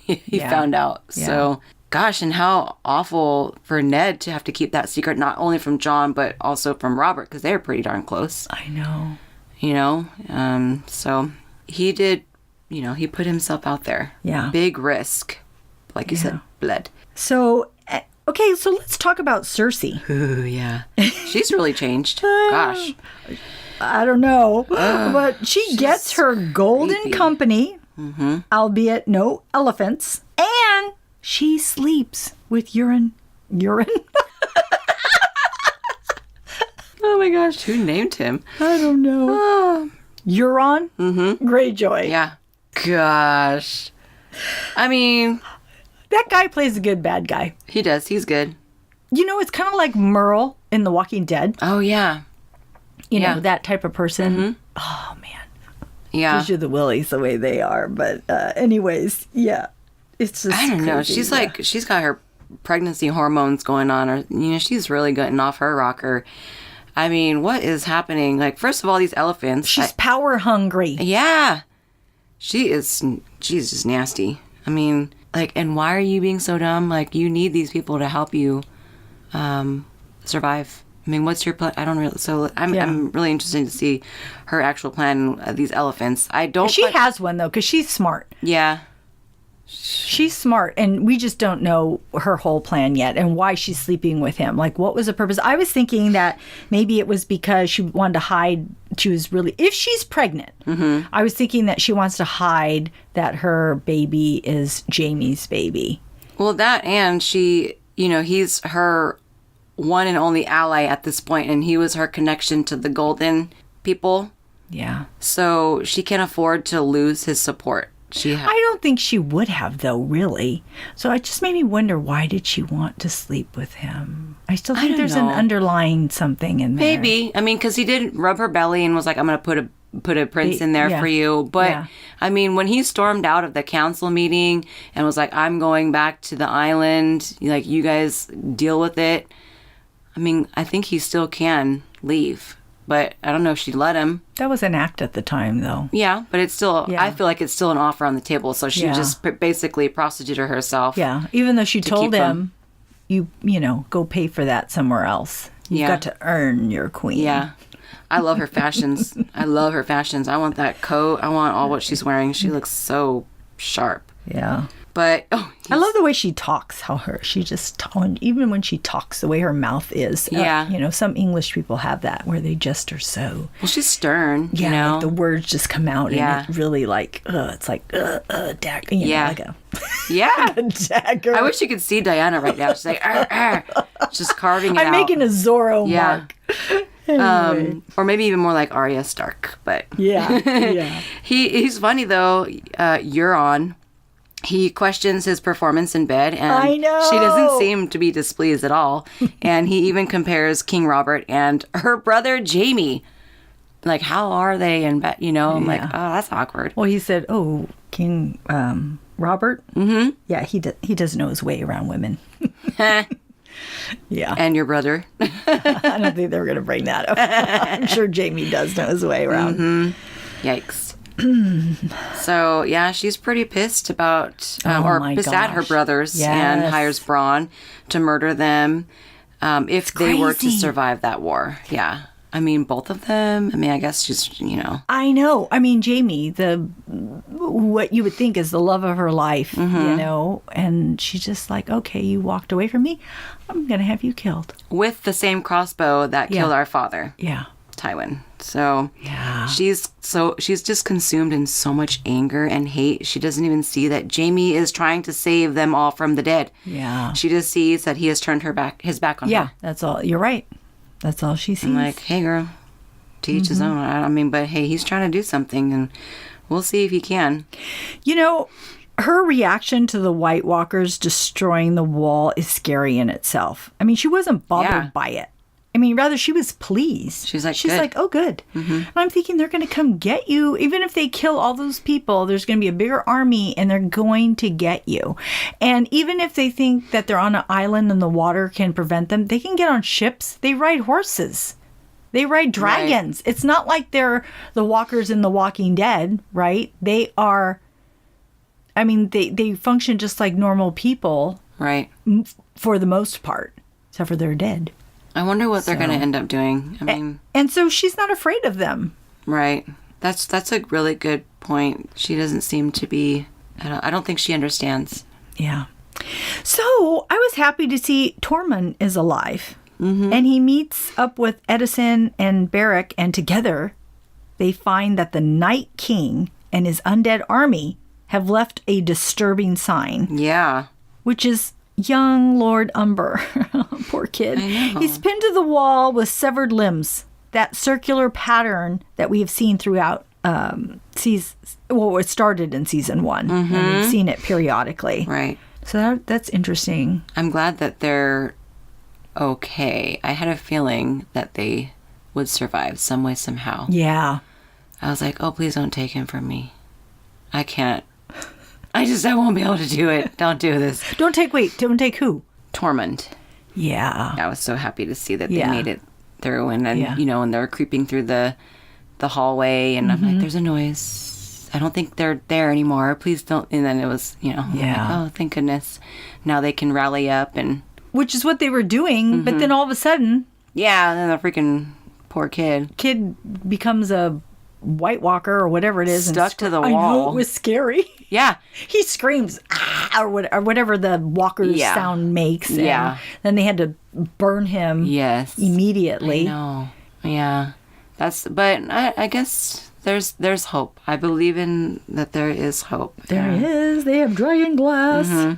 He found out. Yeah. So, gosh, and how awful for Ned to have to keep that secret, not only from Jon, but also from Robert, because they were pretty darn close. I know. So he did, he put himself out there. Yeah. Big risk. Like you said, blood. So, okay, so let's talk about Cersei. Ooh, yeah. She's really changed. Gosh. I don't know. But she gets her golden company, albeit no elephants, and she sleeps with urine. Oh my gosh, who named him? I don't know. Euron? Greyjoy. Yeah. Gosh. I mean, that guy plays a good bad guy. He does. He's good. It's kind of like Merle in The Walking Dead. Oh, yeah. You know, that type of person. Oh, man. Yeah. Gives you the willies the way they are. But anyways, yeah. It's just I don't know. crazy. She's got her pregnancy hormones going on. Or, she's really getting off her rocker. I mean, what is happening? First of all, these elephants. She's power hungry. Yeah. She's just nasty. I mean, and why are you being so dumb? You need these people to help you survive. I mean, what's your plan? I don't really. So I'm really interested to see her actual plan. These elephants. I don't. She has one though, because she's smart. Yeah. She's smart, and we just don't know her whole plan yet and why she's sleeping with him. What was the purpose? I was thinking that maybe it was because she wanted to hide. She was really, if she's pregnant, I was thinking that she wants to hide that her baby is Jaime's baby. Well, that, and she, he's her one and only ally at this point, and he was her connection to the Golden people. Yeah. So she can't afford to lose his support. I don't think she would have, though, really. So it just made me wonder, why did she want to sleep with him? I still think there's an underlying something in there. Maybe. I mean, because he did rub her belly and was like, I'm going to put a prince in there for you. But, I mean, when he stormed out of the council meeting and was like, I'm going back to the island, you guys deal with it. I mean, I think he still can leave. But I don't know if she'd let him. That was an act at the time, though. Yeah, but it's still, I feel like it's still an offer on the table. So she just basically prostituted herself. Yeah, even though she told him, you go pay for that somewhere else. You've got to earn your queen. Yeah. I love her fashions. I love her fashions. I want that coat. I want all what she's wearing. She looks so sharp. Yeah. But I love the way she talks. Even when she talks, the way her mouth is. Yeah. Some English people have that where they just are so. Well, she's stern. Yeah. You know? Like the words just come out, and it really it's like dagger. Yeah. Like a Yeah. a dagger. I wish you could see Diana right now. She's like, "Arr, arr," just carving it out. I'm making a Zorro mark. Or maybe even more like Arya Stark. But Yeah. he's funny though. Euron. He questions his performance in bed, and I know. she doesn't seem to be displeased at all. And he even compares King Robert and her brother Jaime. Like, how are they in bed? I'm like, oh, that's awkward. Well, he said, "Oh, King Robert." Mm-hmm. Yeah, he doesn't know his way around women. Yeah. And your brother. I don't think they were going to bring that up. I'm sure Jaime does know his way around. Mm-hmm. Yikes. So yeah, she's pretty pissed about pissed at her brothers, and hires Braun to murder them if they were to survive that war. Yeah, I mean both of them. I mean, I guess she's I know. I mean, Jaime, what you would think is the love of her life, and she's just like, okay, you walked away from me, I'm gonna have you killed with the same crossbow that killed our father. Yeah. Tywin. So she's just consumed in so much anger and hate. She doesn't even see that Jaime is trying to save them all from the dead. Yeah. She just sees that he has turned his back on her. Yeah, that's all. You're right. That's all she sees. I'm like, hey girl, to each his own. I mean, but hey, he's trying to do something, and we'll see if he can. Her reaction to the White Walkers destroying the wall is scary in itself. I mean, she wasn't bothered by it. I mean, rather, she was pleased. She's like, oh, good. Mm-hmm. And I'm thinking they're going to come get you. Even if they kill all those people, there's going to be a bigger army, and they're going to get you. And even if they think that they're on an island and the water can prevent them, they can get on ships. They ride horses. They ride dragons. Right. It's not like they're the walkers in The Walking Dead, right? They are, I mean, they function just like normal people. Right. For the most part, except for they're dead. I wonder what they're going to end up doing. I mean, and so she's not afraid of them. Right. That's a really good point. She doesn't seem to be. I don't think she understands. Yeah. So I was happy to see Tormund is alive, and he meets up with Edison and Beric, and together they find that the Night King and his undead army have left a disturbing sign. Yeah. Which is young Lord Umber. Poor kid. I know. He's pinned to the wall with severed limbs. That circular pattern that we have seen throughout it started in season 1. And we've seen it periodically. Right. So that's interesting. I'm glad that they're okay. I had a feeling that they would survive some way, somehow. Yeah. I was like, oh, please don't take him from me. I can't. I won't be able to do it. Don't do this. Don't take who? Tormund. Yeah. I was so happy to see that they made it through. And then, and they're creeping through the hallway. And I'm like, there's a noise. I don't think they're there anymore. Please don't. And then it was, like, oh, thank goodness. Now they can rally up. Which is what they were doing. But then all of a sudden. Yeah. And then the freaking poor kid becomes a White Walker or whatever it is. Stuck to the wall. I know, it was scary. Yeah. He screams, ah, or whatever the walker's sound makes. And then they had to burn him immediately. I know. Yeah. But I guess there's hope. I believe in that there is hope. There is. They have dragon glass.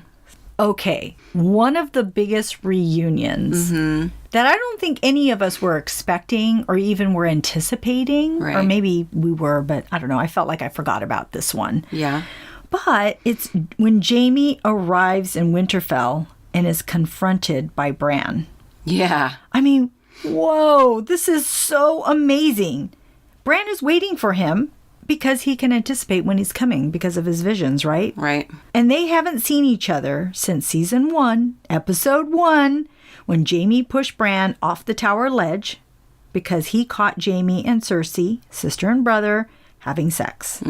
Okay. One of the biggest reunions that I don't think any of us were expecting or even were anticipating. Right. Or maybe we were, but I don't know. I felt like I forgot about this one. Yeah. But it's when Jaime arrives in Winterfell and is confronted by Bran. Yeah. I mean, whoa, this is so amazing. Bran is waiting for him because he can anticipate when he's coming because of his visions, right? Right. And they haven't seen each other since season 1, episode 1, when Jaime pushed Bran off the tower ledge because he caught Jaime and Cersei, sister and brother, having sex.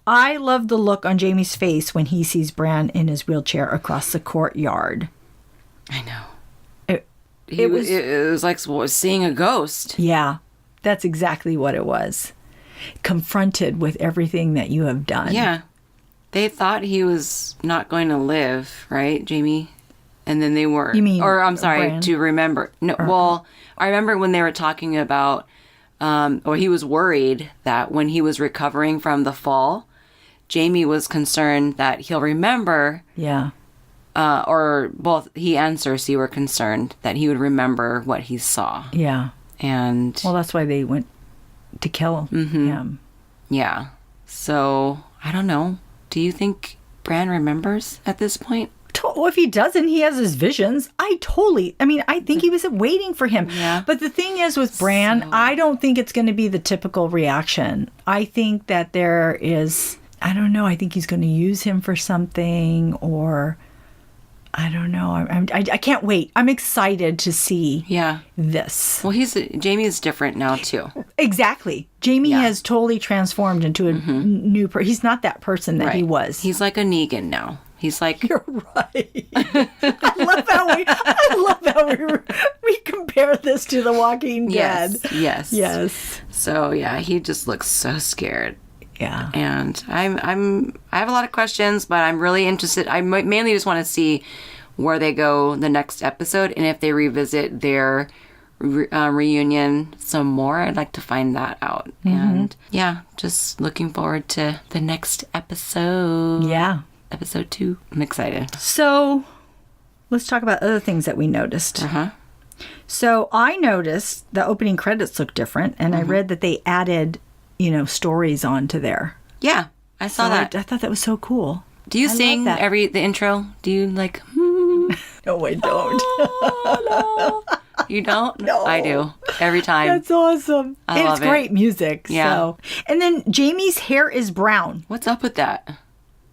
I love the look on Jaime's face when he sees Bran in his wheelchair across the courtyard. I know. It was like seeing a ghost. Yeah. That's exactly what it was. Confronted with everything that you have done. Yeah. They thought he was not going to live, right, Jamie? And then they weren't. You mean Or, I'm sorry, Bran? to remember. No, well, I remember when they were talking about, or he was worried that when he was recovering from the fall, Jamie was concerned that he'll remember. Yeah. Or both he and Cersei were concerned that he would remember what he saw. Yeah. And Well, that's why they went to kill him. yeah. So, I don't know. Do you think Bran remembers at this point? Well, if he doesn't, he has his visions. I think he was waiting for him. Yeah. But the thing is with Bran, I don't think it's going to be the typical reaction. I think that there is, I don't know, I think he's going to use him for something, or I don't know. I can't wait. I'm excited to see this. Well, Jamie is different now too. Exactly. Jamie has totally transformed into a new person. He's not that person that he was. He's like a Negan now. He's like, You're right. I love how we compare this to The Walking Dead. Yes. So yeah, he just looks so scared. Yeah. And I have a lot of questions, but I'm really interested. I mainly just want to see where they go the next episode, and if they revisit their reunion some more. I'd like to find that out. And yeah, just looking forward to the next episode. Yeah. Episode 2. I'm excited. So let's talk about other things that we noticed. So I noticed the opening credits look different, and I read that they added, stories onto there. Yeah, I saw that. I thought that was so cool. Do you sing the intro? Do you like? No, I don't. Oh, no. You don't? No. I do. Every time. That's awesome. I love it's great music. Yeah. So. And then Jamie's hair is brown. What's up with that?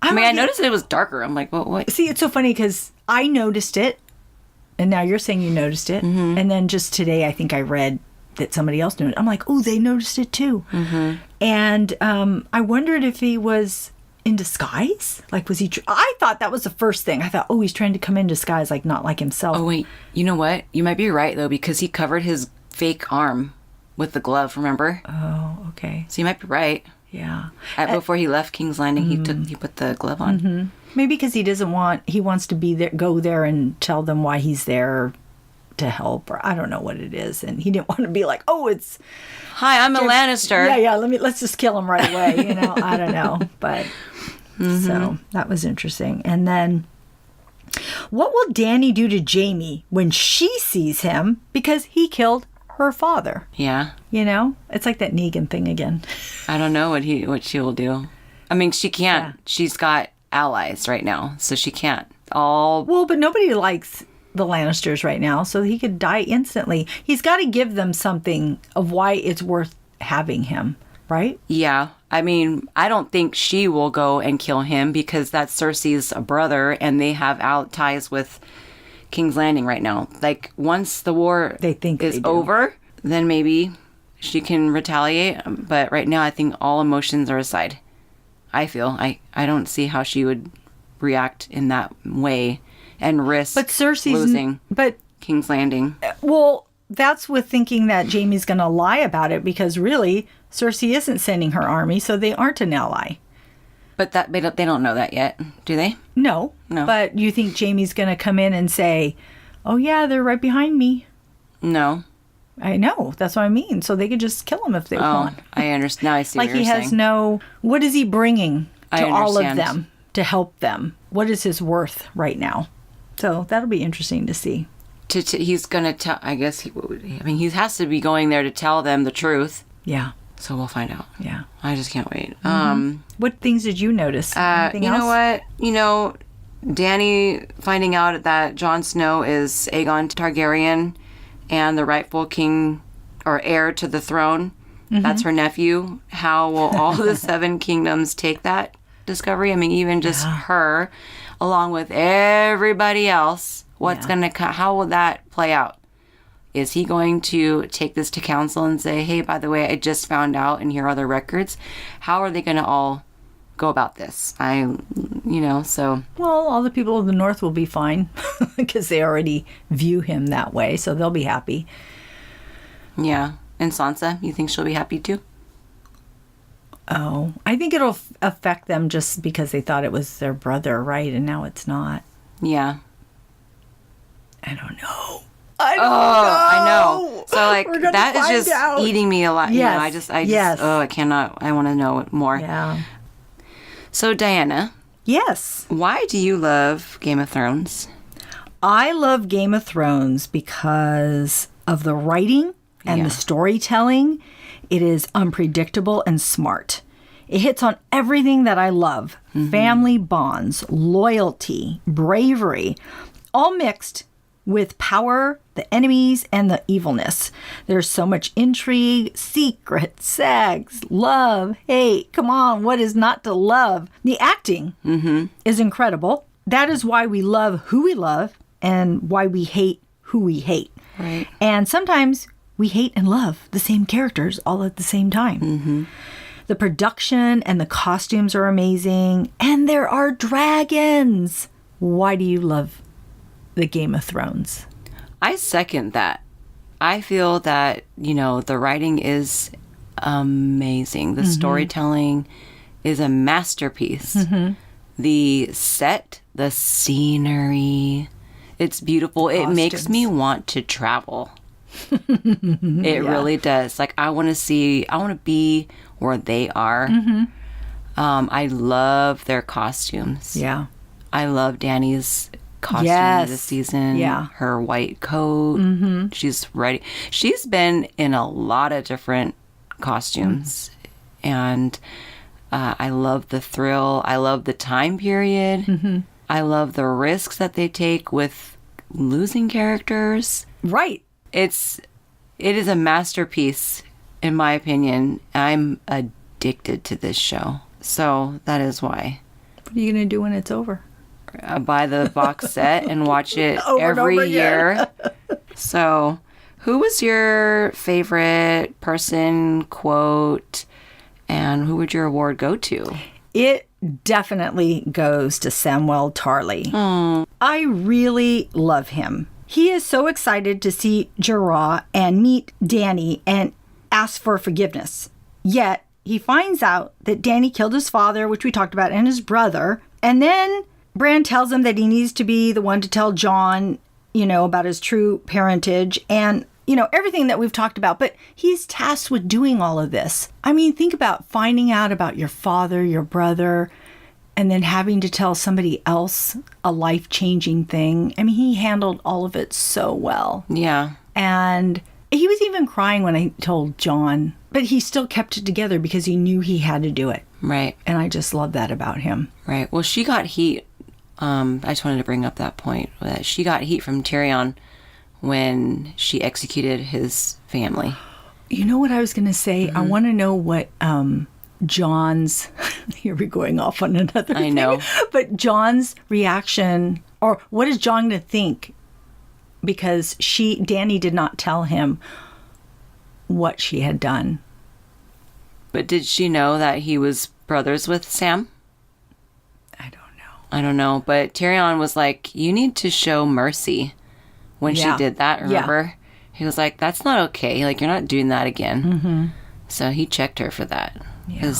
I noticed it was darker. I'm like, what? See, it's so funny because I noticed it, and now you're saying you noticed it. And then just today, I think I read that somebody else noticed it. I'm like, oh, they noticed it too. And I wondered if he was in disguise. Like, was he... I thought that was the first thing. I thought, oh, he's trying to come in disguise, like not like himself. Oh, wait. You know what? You might be right, though, because he covered his fake arm with the glove, remember? Oh, okay. So you might be right. Yeah. Before he left King's Landing, he put the glove on. Maybe because he wants to be there, go there and tell them why he's there to help, or I don't know what it is. And he didn't want to be like, oh, it's... Hi, I'm a Lannister. Yeah, let's just kill him right away, I don't know. But, so that was interesting. And then, what will Dany do to Jamie when she sees him because he killed her father? Yeah. It's like that Negan thing again. I don't know what she will do. I mean, she can't. Yeah. She's got allies right now, so she can't. Well, but nobody likes the Lannisters right now, so he could die instantly. He's got to give them something of why it's worth having him, right? Yeah. I mean, I don't think she will go and kill him because that's Cersei's brother, and they have ties with King's Landing right now. Like, once the war is over, then maybe she can retaliate. But right now, I think all emotions are aside. I feel. I don't see how she would react in that way and risk losing King's Landing. Well, that's with thinking that Jamie's going to lie about it, because really, Cersei isn't sending her army, so they aren't an ally. But they don't know that yet, do they? No. But you think Jamie's going to come in and say, oh yeah, they're right behind me? No. I know. That's what I mean. So they could just kill him if they want. I understand. Now I see what you're saying. Like, he has no... What is he bringing to all of them to help them? What is his worth right now? So that'll be interesting to see. He's going to tell... I guess he has to be going there to tell them the truth. Yeah. So we'll find out. Yeah. I just can't wait. What things did you notice? Anything else? Know what? Dany finding out that Jon Snow is Aegon Targaryen and the rightful king or heir to the throne. That's her nephew. How will all the 7 kingdoms take that discovery? I mean, even just her, along with everybody else, how will that play out? Is he going to take this to council and say, hey, by the way, I just found out and here are the records? How are they going to all go about this? So... Well, all the people of the North will be fine because they already view him that way, so they'll be happy. Yeah. And Sansa, you think she'll be happy too? Oh, I think it'll affect them just because they thought it was their brother, right? And now it's not. Yeah. I don't know. I don't know. I know. So like We're gonna that is find just out. eating me alive. Yes. You know, I just I cannot. I want to know more. Yeah. So Diana, Yes. why do you love Game of Thrones? I love Game of Thrones because of the writing and the storytelling. It is unpredictable and smart. It hits on everything that I love. Family bonds, loyalty, bravery, all mixed with power, the enemies, and the evilness. There's so much intrigue, secret, sex, love, hate. Come on, what is not to love? The acting is incredible. That is why we love who we love and why we hate who we hate. Right. And sometimes we hate and love the same characters all at the same time. The production and the costumes are amazing. And there are dragons. Why do you love the Game of Thrones? I second that. I feel that, you know, the writing is amazing. The storytelling is a masterpiece. The set, the scenery, it's beautiful. It makes me want to travel. It really does. Like, I want to be where they are. I love their costumes. Yeah. I love Dany's costume this season. Yeah. Her white coat. She's ready. She's been in a lot of different costumes. And I love the thrill. I love the time period. I love the risks that they take with losing characters. Right. It is a masterpiece, in my opinion. I'm addicted to this show. So that is why. What are you going to do when it's over? Buy the box set and watch it Over and over every again. year. So, who was your favorite person, quote, and who would your award go to? It definitely goes to Samwell Tarly. I really love him. He is so excited to see Jorah and meet Dany and ask for forgiveness. Yet, he finds out that Dany killed his father, which we talked about, and his brother. And then Bran tells him that he needs to be the one to tell Jon, you know, about his true parentage and, you know, everything that we've talked about. But he's tasked with doing all of this. I mean, think about finding out about your father, your brother, and then having to tell somebody else a life-changing thing. I mean, he handled all of it so well. Yeah. And he was even crying when I told Jon, but he still kept it together because he knew he had to do it. Right. And I just love that about him. Right. Well, she got heat. I just wanted to bring up that point. That she got heat from Tyrion when she executed his family. You know what I was going to say? I want to know what John's... Here we're going off on another thing. I know. But John's reaction, or what is John going to think? Because Dany did not tell him what she had done. But did she know that he was brothers with Sam? I don't know. But Tyrion was like, you need to show mercy when she did that, remember? He was like, that's not okay. Like, you're not doing that again. So he checked her for that. Yeah.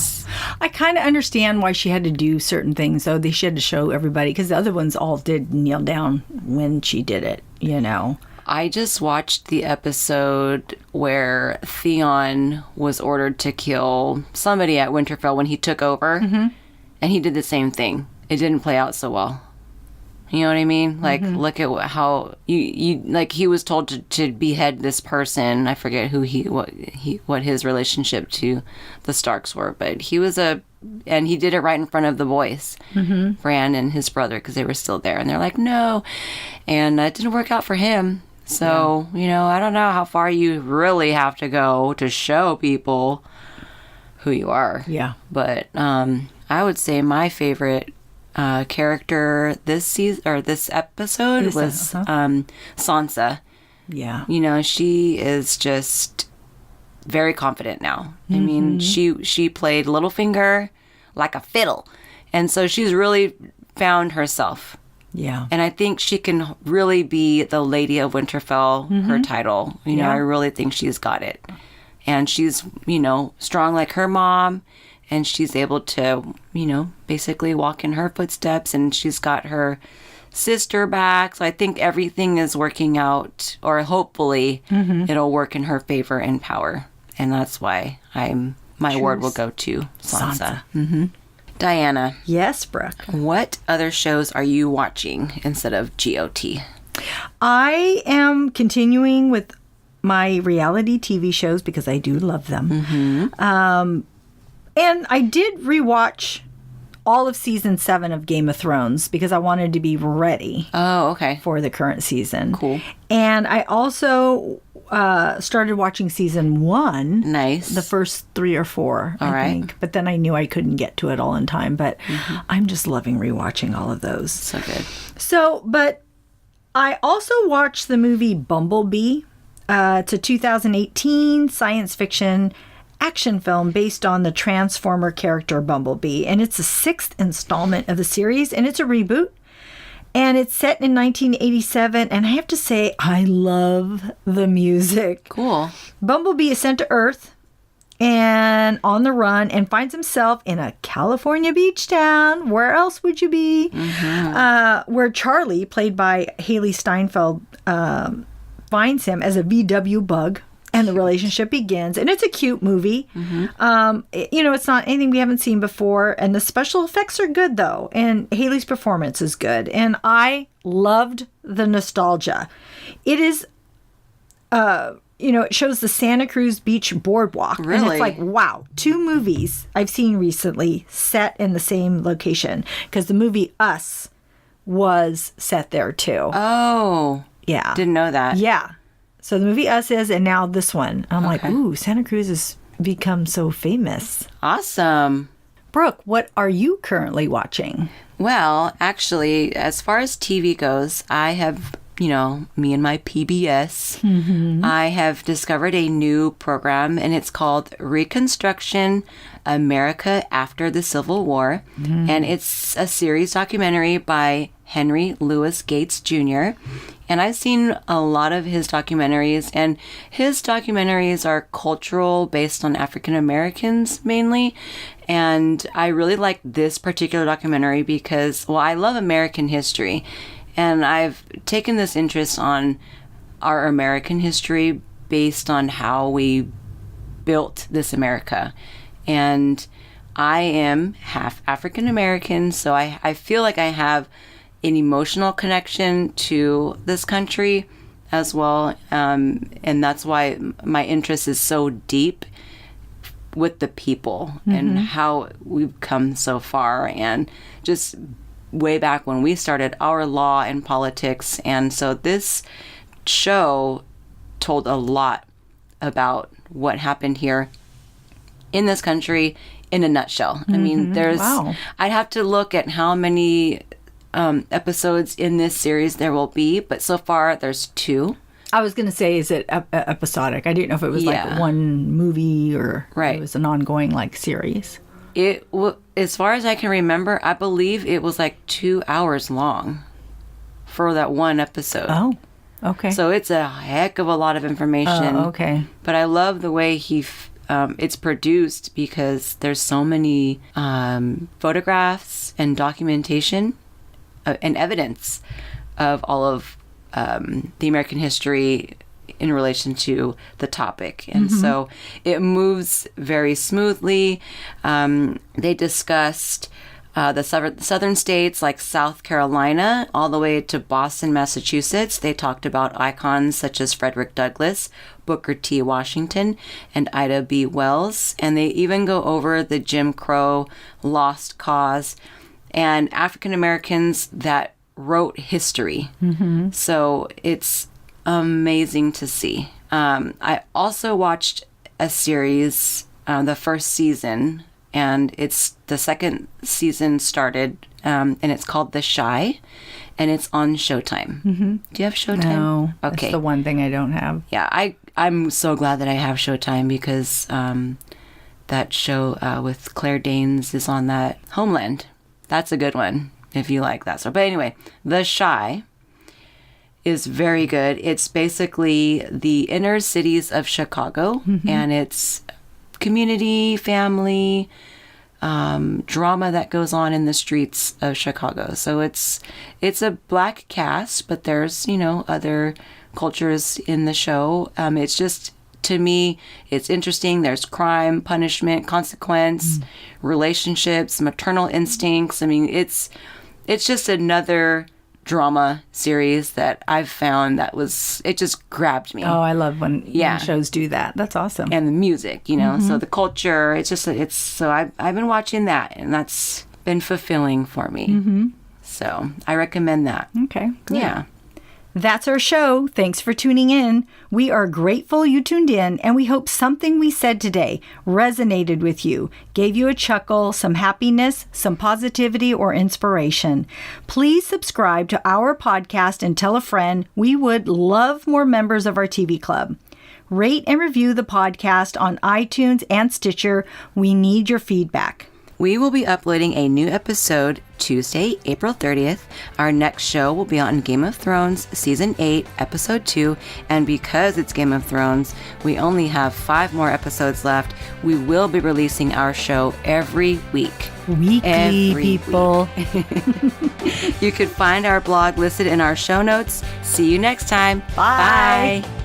I kind of understand why she had to do certain things, though. She had to show everybody, because the other ones all did kneel down when she did it, you know. I just watched the episode where Theon was ordered to kill somebody at Winterfell when he took over, and he did the same thing. It didn't play out so well. You know what I mean? Like, look at how you like he was told to behead this person. I forget what his relationship to the Starks were, but and he did it right in front of the boys, Bran and his brother, because they were still there, and they're like, no, and it didn't work out for him. So you know, I don't know how far you really have to go to show people who you are. Yeah, but I would say my favorite character this season or this episode was Sansa. Yeah, you know, she is just very confident now. I mean, she played Littlefinger like a fiddle, and so she's really found herself. Yeah, and I think she can really be the Lady of Winterfell. Her title, you know, I really think she's got it. And she's, strong like her mom. And she's able to, basically walk in her footsteps. And she's got her sister back. So I think everything is working out, or hopefully it'll work in her favor and power. And that's why my word will go to Sansa. Diana. Yes, Brooke. What other shows are you watching instead of GOT? I am continuing with my reality TV shows because I do love them. And I did rewatch all of season 7 of Game of Thrones because I wanted to be ready for the current season. Cool. And I also started watching season 1. Nice. The first 3 or 4, I think. But then I knew I couldn't get to it all in time. But I'm just loving rewatching all of those. So good. But I also watched the movie Bumblebee. It's a 2018 science fiction action film based on the Transformer character Bumblebee. And it's the 6th installment of the series. And it's a reboot. And it's set in 1987. And I have to say, I love the music. Cool. Bumblebee is sent to Earth and on the run and finds himself in a California beach town. Where else would you be? Where Charlie, played by Haley Steinfeld, finds him as a VW bug. And the relationship begins. And it's a cute movie. It's not anything we haven't seen before. And the special effects are good, though. And Haley's performance is good. And I loved the nostalgia. It is, it shows the Santa Cruz Beach boardwalk. Really? And it's like, wow. 2 movies I've seen recently set in the same location. Because the movie Us was set there, too. Oh. Yeah. Didn't know that. Yeah. So the movie Us is, and now this one. I'm like, ooh, Santa Cruz has become so famous. Awesome. Brooke, what are you currently watching? Well, actually, as far as TV goes, I have, me and my PBS. I have discovered a new program, and it's called Reconstruction America After the Civil War. And it's a series documentary by Henry Louis Gates Jr. And I've seen a lot of his documentaries, and his documentaries are cultural, based on African Americans mainly. And I really like this particular documentary because, I love American history. And I've taken this interest on our American history based on how we built this America. And I am half African American, so I feel like I have an emotional connection to this country as well. And that's why my interest is so deep with the people and how we've come so far, and just way back when we started our law and politics. And so this show told a lot about what happened here in this country in a nutshell. I mean, I'd have to look at how many episodes in this series there will be, but so far there's 2. I was going to say, is it episodic? I didn't know if it was like one movie or it was an ongoing series. As far as I can remember, I believe it was 2 hours long for that one episode. Oh, okay. So it's a heck of a lot of information. Okay. But I love the way it's produced because there's so many photographs and documentation and evidence of all of the American history in relation to the topic. And so it moves very smoothly. They discussed the southern states like South Carolina all the way to Boston, Massachusetts. They talked about icons such as Frederick Douglass, Booker T. Washington, and Ida B. Wells. And they even go over the Jim Crow lost cause and African Americans that wrote history. So it's amazing to see. I also watched a series, the first season, and it's the second season started, and it's called The Chi, and it's on Showtime. Do you have Showtime? No. Okay. That's the one thing I don't have. Yeah, I'm so glad that I have Showtime because that show with Claire Danes is on that. Homeland. That's a good one if you like that. So, but anyway, The Chi. is very good. It's basically the inner cities of Chicago, and it's community, family, drama that goes on in the streets of Chicago. So it's a Black cast, but there's, other cultures in the show. It's just, to me, it's interesting. There's crime, punishment, consequence, relationships, maternal instincts. I mean, it's just another drama series that I've found it just grabbed me. Oh, I love when shows do that. That's awesome. And the music, so the culture, so I've been watching that, and that's been fulfilling for me. So I recommend that. Okay, good. Yeah. That's our show. Thanks for tuning in. We are grateful you tuned in, and we hope something we said today resonated with you, gave you a chuckle, some happiness, some positivity, or inspiration. Please subscribe to our podcast and tell a friend. We would love more members of our TV club. Rate and review the podcast on iTunes and Stitcher. We need your feedback. We will be uploading a new episode Tuesday, April 30th. Our next show will be on Game of Thrones, Season 8, Episode 2. And because it's Game of Thrones, we only have 5 more episodes left. We will be releasing our show every week. Weekly, people. You could find our blog listed in our show notes. See you next time. Bye. Bye.